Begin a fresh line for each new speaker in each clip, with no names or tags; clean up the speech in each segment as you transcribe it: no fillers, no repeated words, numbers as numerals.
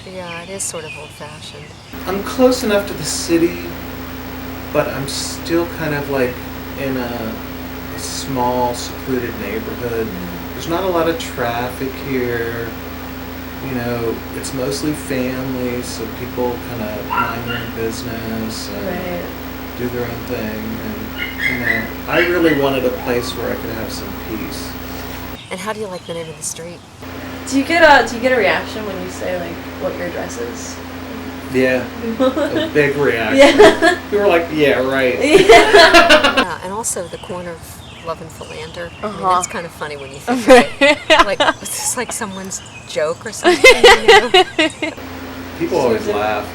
Yeah, it is sort of old-fashioned.
I'm close enough to the city, but I'm still kind of like in a small, secluded neighborhood. There's not a lot of traffic here. You know, it's mostly families, so people kind of mind their own business and do their own thing. And, you know, I really wanted a place where I could have some peace.
And how do you like the name of the street?
Do you get a reaction when you say like what your address is?
Yeah, a big reaction.
Yeah.
You were like, yeah, right.
Yeah, and also the corner of Love and Philander. I mean, that's kind of funny when you think of it. Like, it's like someone's joke or something, you know?
People always laugh,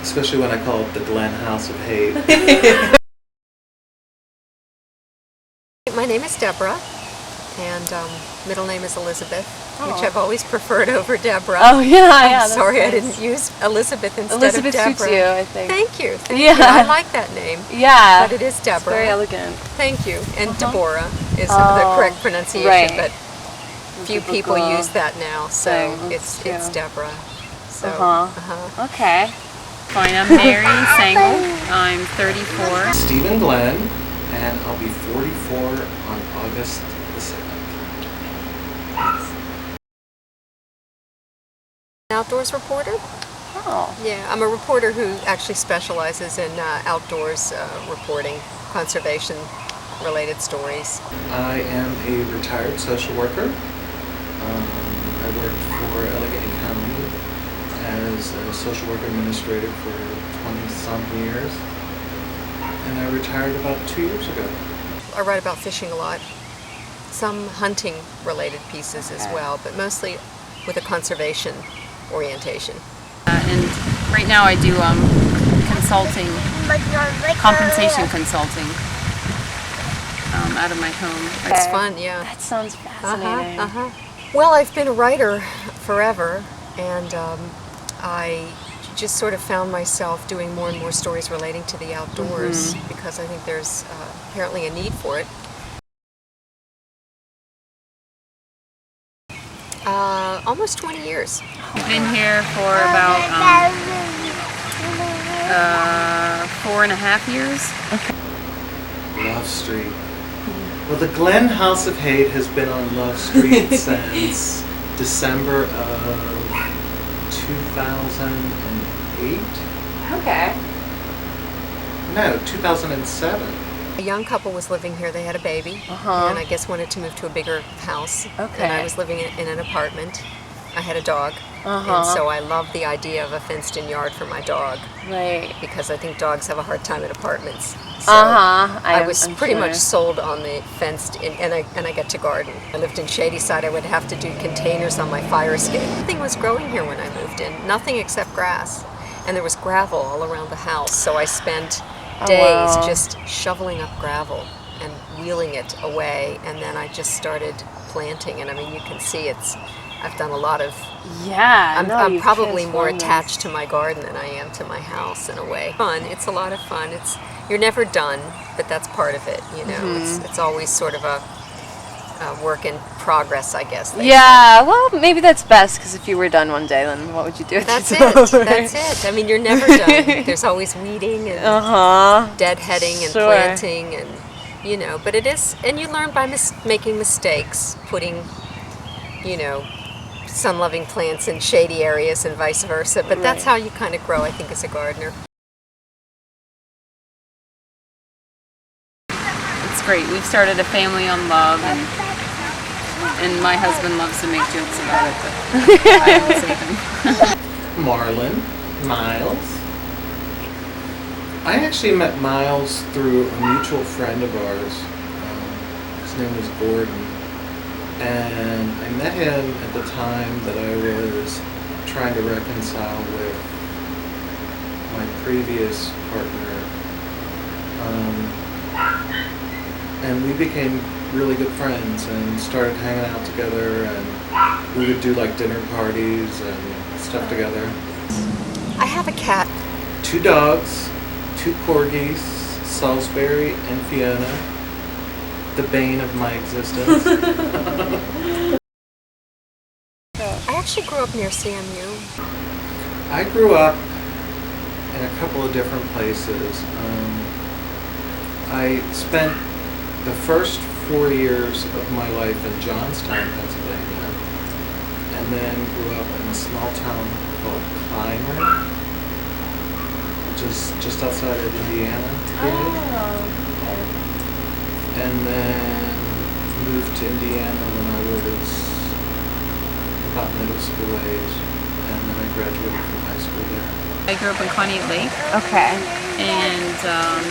especially when I call it the Glen House of Hate.
My name is Deborah, and middle name is Elizabeth, which I've always preferred over Deborah.
Oh yeah,
I'm sorry I didn't use Elizabeth instead
Elizabeth
of Deborah.
suits you, I think.
Thank you. Thank you. I like that name.
Yeah.
But it is Deborah.
It's very elegant.
Thank you. And Deborah is the correct pronunciation,
right.
but few people use that now, so it's Deborah. So,
Okay. Fine, I'm Mary Sangle. I'm 34.
Stephen Glenn, and I'll be 44 on August the 7th.
Outdoors reporter?
Oh.
Yeah, I'm a reporter who actually specializes in outdoors reporting, conservation-related stories.
I am a retired social worker. I worked for Allegheny County as a social work administrator for 20-some years, and I retired about 2 years ago.
I write about fishing a lot, some hunting-related pieces as well, but mostly with a conservation orientation.
And right now I do consulting, compensation consulting out of my home.
It's fun, yeah.
That sounds fascinating.
Well, I've been a writer forever, and I just sort of found myself doing more and more stories relating to the outdoors because I think there's apparently a need for it. Almost 20 years.
I've been here for about 4.5 years.
Love Street. Well, the Glen House of Hate has been on Love Street since December of 2008?
Okay.
No, 2007.
A young couple was living here. They had a baby, and I guess wanted to move to a bigger house.
Okay.
And I was living in an apartment. I had a dog, and so I loved the idea of a fenced-in yard for my dog.
Right.
Because I think dogs have a hard time in apartments. So I was pretty much sold on the fenced-in, and I get to garden. I lived in Shadyside. I would have to do containers on my fire escape. Nothing was growing here when I moved in. Nothing except grass, and there was gravel all around the house. So I spent days just shoveling up gravel and wheeling it away, and then I just started planting. And I mean, you can see I've done a lot of.
Yeah,
I'm probably more attached to my garden than I am to my house in a way. Fun. It's a lot of fun. You're never done, but that's part of it. You know, it's always sort of a work in progress, I guess.
Yeah, well, maybe that's best, because if you were done one day, then what would you do?
That's it. That's it. I mean, you're never done. There's always weeding and deadheading and planting, and you know. But it is, and you learn by making mistakes, putting, you know, sun-loving plants in shady areas and vice versa. But that's how you kind of grow, I think, as a gardener.
It's great. We've started a family on love, and my husband loves to make jokes about it, but I won't say them.
Marlon, Miles. I actually met Miles through a mutual friend of ours. His name was Gordon. And I met him at the time that I was trying to reconcile with my previous partner. And we became really good friends and started hanging out together, and we would do like dinner parties and stuff together.
I have a cat.
2 dogs, 2 corgis, Salisbury and Fiona. The bane of my existence.
I actually grew up near CMU.
I grew up in a couple of different places. I spent the first 4 years of my life in Johnstown, Pennsylvania, and then grew up in a small town called Clymer, which is just outside of Indiana. And then moved to Indiana when I was about middle school age, and then I graduated from high school there.
I grew up in Conneaut Lake,
Okay.
and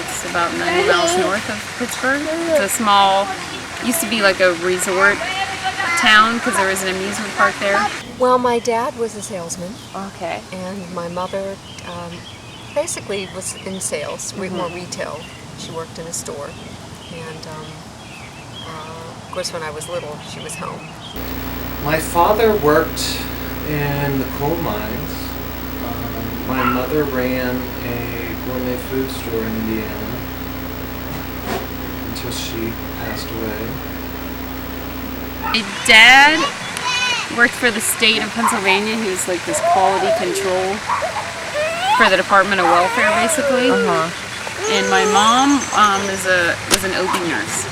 it's about 90 miles north of Pittsburgh. It's a small, used to be like a resort town because there was an amusement park there.
Well, my dad was a salesman,
Okay.
and my mother basically was in sales, more retail. She worked in a store, and of course, when I was little, she was home.
My father worked in the coal mines. My mother ran a gourmet food store in Indiana until she passed away.
My dad worked for the state of Pennsylvania. He was like this quality control for the Department of Welfare, basically. And my mom was an OB nurse.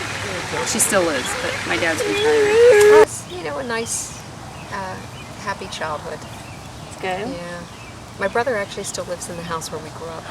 She still is, but my dad's retired.
It was, a nice, happy childhood.
It's good.
Yeah. My brother actually still lives in the house where we grew up.